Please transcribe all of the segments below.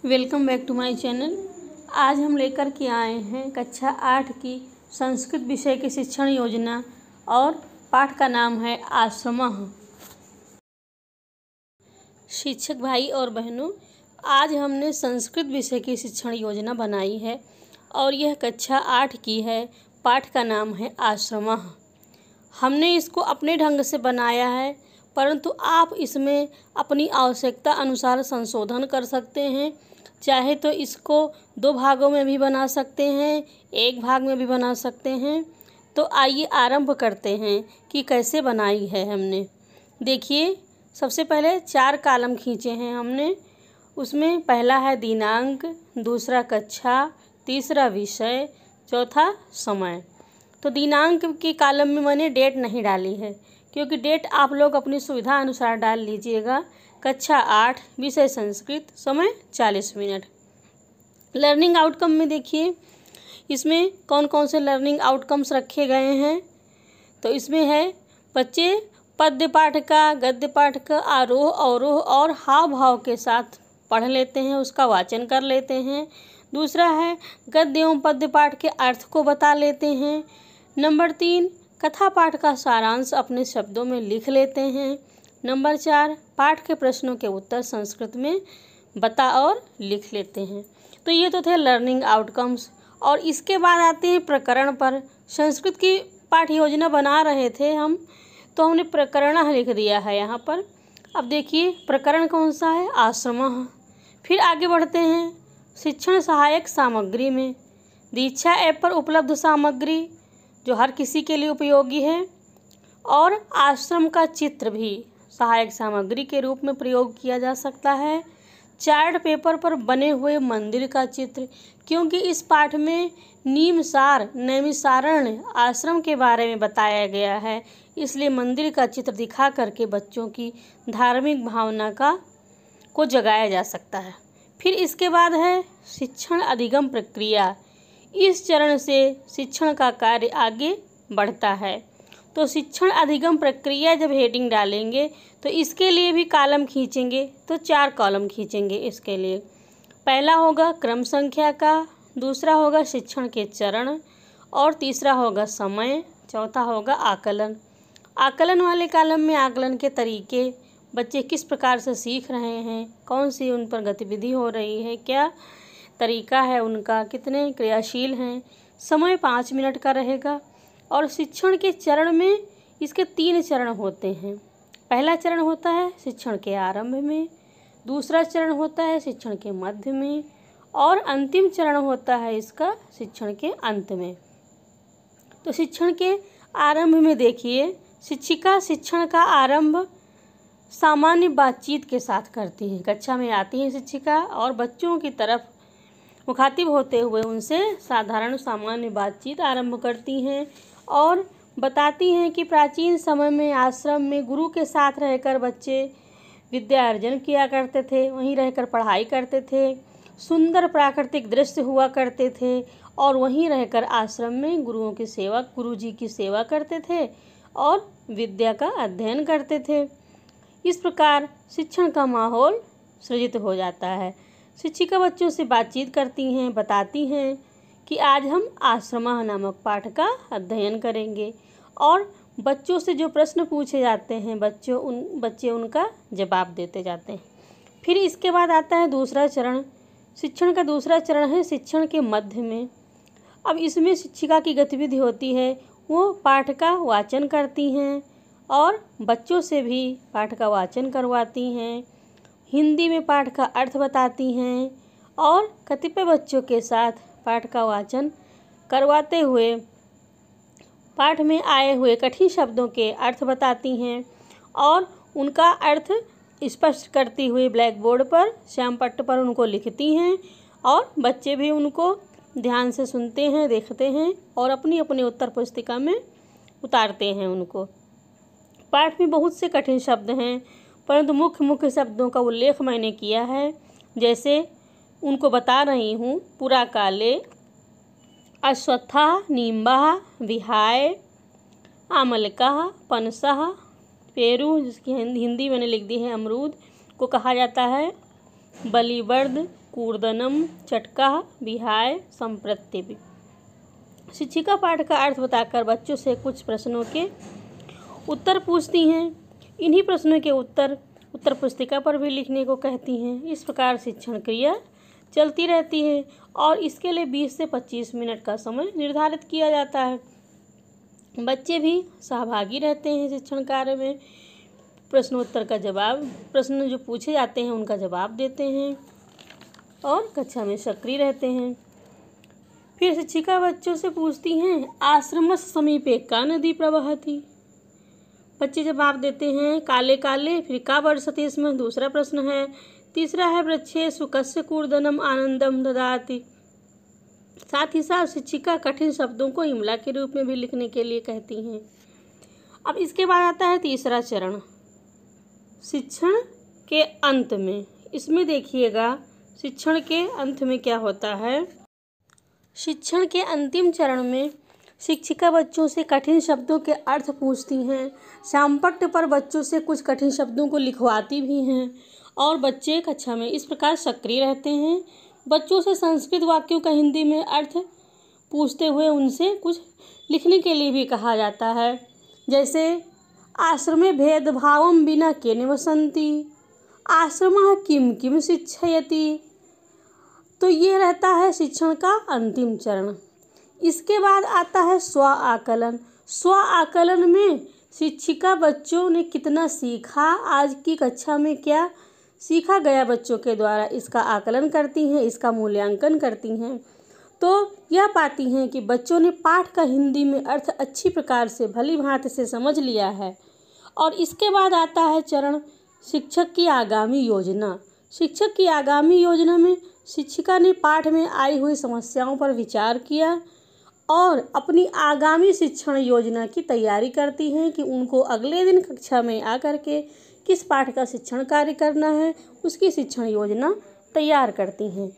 Welcome back to my channel. आज हम लेकर के आए हैं कक्षा 8 की संस्कृत विषय की शिक्षण योजना और पाठ का नाम है आश्रमः। शिक्षक भाई और बहनों, आज हमने संस्कृत विषय की शिक्षण योजना बनाई है और यह कक्षा 8 की है। पाठ का नाम है आश्रमः। हमने इसको अपने ढंग से बनाया है, परंतु आप इसमें अपनी आवश्यकता अनुसार संशोधन कर सकते हैं। चाहे तो इसको 2 भागों में भी बना सकते हैं, 1 भाग में भी बना सकते हैं। तो आइए आरंभ करते हैं कि कैसे बनाई है हमने। देखिए, सबसे पहले 4 कॉलम खींचे हैं हमने। उसमें पहला है दिनांक, दूसरा कक्षा, तीसरा विषय, चौथा समय। तो दिनांक के कॉलम में मैंने डेट नहीं डाली है, क्योंकि डेट आप लोग अपनी सुविधा अनुसार डाल लीजिएगा। कक्षा 8, विषय संस्कृत, समय 40 मिनट। लर्निंग आउटकम में देखिए, इसमें कौन कौन से लर्निंग आउटकम्स रखे गए हैं। तो इसमें है बच्चे पद्य पाठ का, गद्य पाठ का आरोह अवरोह और हाव भाव के साथ पढ़ लेते हैं, उसका वाचन कर लेते हैं। दूसरा है गद्य एवं पद्य पाठ के अर्थ को बता लेते हैं। नंबर 3, कथा पाठ का सारांश अपने शब्दों में लिख लेते हैं। नंबर 4, पाठ के प्रश्नों के उत्तर संस्कृत में बता और लिख लेते हैं। तो ये तो थे लर्निंग आउटकम्स। और इसके बाद आते हैं प्रकरण पर। संस्कृत की पाठ योजना बना रहे थे हम, तो हमने प्रकरण लिख दिया है यहाँ पर। अब देखिए प्रकरण कौन सा है, आश्रमः। फिर आगे बढ़ते हैं शिक्षण सहायक सामग्री में। दीक्षा ऐप पर उपलब्ध सामग्री जो हर किसी के लिए उपयोगी है, और आश्रम का चित्र भी सहायक सामग्री के रूप में प्रयोग किया जा सकता है। चार्ट पेपर पर बने हुए मंदिर का चित्र, क्योंकि इस पाठ में नीमसार नैमिसारण्य आश्रम के बारे में बताया गया है, इसलिए मंदिर का चित्र दिखा करके बच्चों की धार्मिक भावना को जगाया जा सकता है। फिर इसके बाद है शिक्षण अधिगम प्रक्रिया। इस चरण से शिक्षण का कार्य आगे बढ़ता है। तो शिक्षण अधिगम प्रक्रिया जब हेडिंग डालेंगे तो इसके लिए भी कॉलम खींचेंगे, तो 4 कॉलम खींचेंगे इसके लिए। पहला होगा क्रम संख्या का, दूसरा होगा शिक्षण के चरण, और तीसरा होगा समय, चौथा होगा आकलन। आकलन वाले कॉलम में आकलन के तरीके, बच्चे किस प्रकार से सीख रहे हैं, कौन सी उन पर गतिविधि हो रही है, क्या तरीका है उनका, कितने क्रियाशील हैं। समय 5 मिनट का रहेगा। और शिक्षण के चरण में इसके 3 चरण होते हैं। पहला चरण होता है शिक्षण के आरंभ में, दूसरा चरण होता है शिक्षण के मध्य में, और अंतिम चरण होता है इसका शिक्षण के अंत में। तो शिक्षण के आरंभ में देखिए, शिक्षिका शिक्षण का आरंभ सामान्य बातचीत के साथ करती हैं। कक्षा में आती हैं शिक्षिका और बच्चों की तरफ मुखातिब होते हुए उनसे साधारण सामान्य बातचीत आरंभ करती हैं और बताती हैं कि प्राचीन समय में आश्रम में गुरु के साथ रहकर बच्चे विद्या अर्जन किया करते थे, वहीं रहकर पढ़ाई करते थे। सुंदर प्राकृतिक दृश्य हुआ करते थे और वहीं रहकर आश्रम में गुरु जी की सेवा करते थे और विद्या का अध्ययन करते थे। इस प्रकार शिक्षण का माहौल सृजित हो जाता है। शिक्षिका बच्चों से बातचीत करती हैं, बताती हैं कि आज हम आश्रमः नामक पाठ का अध्ययन करेंगे, और बच्चों से जो प्रश्न पूछे जाते हैं बच्चे उनका जवाब देते जाते हैं। फिर इसके बाद आता है दूसरा चरण। शिक्षण का दूसरा चरण है शिक्षण के मध्य में। अब इसमें शिक्षिका की गतिविधि होती है, वो पाठ का वाचन करती हैं और बच्चों से भी पाठ का वाचन करवाती हैं, हिंदी में पाठ का अर्थ बताती हैं और कतिपय बच्चों के साथ पाठ का वाचन करवाते हुए पाठ में आए हुए कठिन शब्दों के अर्थ बताती हैं और उनका अर्थ स्पष्ट करती हुई ब्लैक बोर्ड पर श्यामपट्ट पर उनको लिखती हैं, और बच्चे भी उनको ध्यान से सुनते हैं, देखते हैं और अपनी अपनी उत्तर पुस्तिका में उतारते हैं उनको। पाठ में बहुत से कठिन शब्द हैं, परंतु मुख्य शब्दों का उल्लेख मैंने किया है, जैसे उनको बता रही हूँ। पुरा काले, अश्वत्थः, नीम्बः, विहाय, आमलकः, पनसः, पेरू, जिसकी हिंदी मैंने लिख दी है अमरूद, को कहा जाता है। बलिवर्द, कूर्दनम, चटका, विहाय, संप्रत्यय। शिक्षिका पाठ का अर्थ बताकर बच्चों से कुछ प्रश्नों के उत्तर पूछती हैं। इन्हीं प्रश्नों के उत्तर पुस्तिका पर भी लिखने को कहती हैं। इस प्रकार शिक्षण क्रिया चलती रहती है और इसके लिए 20 से 25 मिनट का समय निर्धारित किया जाता है। बच्चे भी सहभागी रहते हैं शिक्षण कार्य में। प्रश्नोत्तर का जवाब, प्रश्न जो पूछे जाते हैं उनका जवाब देते हैं और कक्षा में सक्रिय रहते हैं। फिर शिक्षिका बच्चों से पूछती हैं, आश्रमस्य समीपे का नदी प्रवहति। बच्चे जवाब देते हैं, काले काले। फिर का वर्षति, इसमें दूसरा प्रश्न है। तीसरा है, वृक्षेषु कस्य कूर्दनम आनंदम ददाति। साथ ही साथ शिक्षिका कठिन शब्दों को इमला के रूप में भी लिखने के लिए कहती हैं। अब इसके बाद आता है तीसरा चरण, शिक्षण के अंत में। इसमें देखिएगा शिक्षण के अंत में क्या होता है। शिक्षण के अंतिम चरण में शिक्षिका बच्चों से कठिन शब्दों के अर्थ पूछती हैं। शामपट्ट पर बच्चों से कुछ कठिन शब्दों को लिखवाती भी हैं और बच्चे कक्षा में इस प्रकार सक्रिय रहते हैं। बच्चों से संस्कृत वाक्यों का हिंदी में अर्थ पूछते हुए उनसे कुछ लिखने के लिए भी कहा जाता है। जैसे आश्रमे भेदभावं विना के निवसन्ति, आश्रमः किम किम शिक्षयति। तो ये रहता है शिक्षण का अंतिम चरण। इसके बाद आता है स्व आकलन। स्व आकलन में शिक्षिका बच्चों ने कितना सीखा, आज की कक्षा में क्या सीखा गया बच्चों के द्वारा, इसका आकलन करती हैं, इसका मूल्यांकन करती हैं। तो यह पाती हैं कि बच्चों ने पाठ का हिंदी में अर्थ अच्छी प्रकार से भली भांति से समझ लिया है। और इसके बाद आता है चरण शिक्षक की आगामी योजना। शिक्षक की आगामी योजना में शिक्षिका ने पाठ में आई हुई समस्याओं पर विचार किया और अपनी आगामी शिक्षण योजना की तैयारी करती हैं कि उनको अगले दिन कक्षा में आकर के किस पाठ का शिक्षण कार्य करना है, उसकी शिक्षण योजना तैयार करती हैं।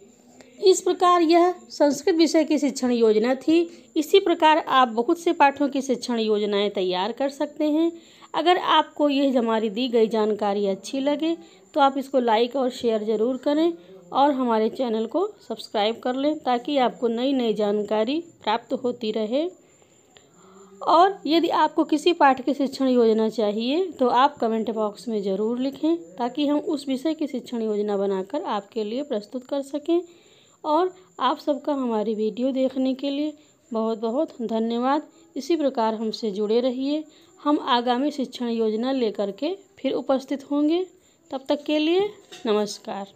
इस प्रकार यह संस्कृत विषय की शिक्षण योजना थी। इसी प्रकार आप बहुत से पाठों की शिक्षण योजनाएं तैयार कर सकते हैं। अगर आपको यह हमारी दी गई जानकारी अच्छी लगे तो आप इसको लाइक और शेयर ज़रूर करें और हमारे चैनल को सब्सक्राइब कर लें ताकि आपको नई नई जानकारी प्राप्त होती रहे। और यदि आपको किसी पाठ की शिक्षण योजना चाहिए तो आप कमेंट बॉक्स में ज़रूर लिखें ताकि हम उस विषय की शिक्षण योजना बनाकर आपके लिए प्रस्तुत कर सकें। और आप सबका हमारी वीडियो देखने के लिए बहुत बहुत धन्यवाद। इसी प्रकार हमसे जुड़े रहिए। हम आगामी शिक्षण योजना लेकर के फिर उपस्थित होंगे। तब तक के लिए नमस्कार।